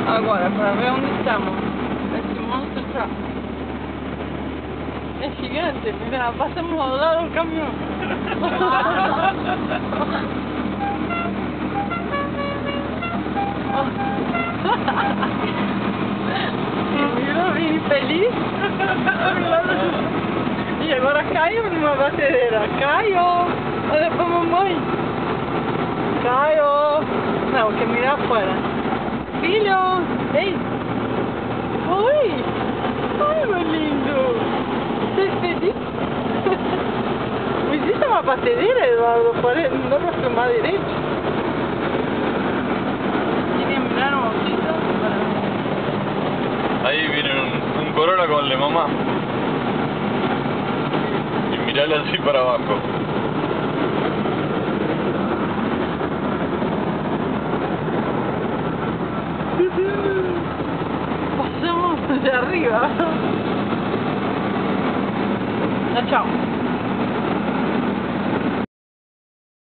Agora, para ver onde estamos. Esse monstro está... É gigante, mira, passamos ao lado do caminhão. Mira, vim feliz. E agora caio numa batedeira. Caio! Olha pra mamãe. Caio! Não, que mirar fora. Filho! Ei! Oi! Ai, meu lindo! Você é feliz? Mas isso é uma batedeira, Eduardo? Não dá pra filmar direito? Queria mirar un poquito. Ahí viene un Corolla con la mamá. Y mirale así para abajo. Pasamos de arriba. Chao.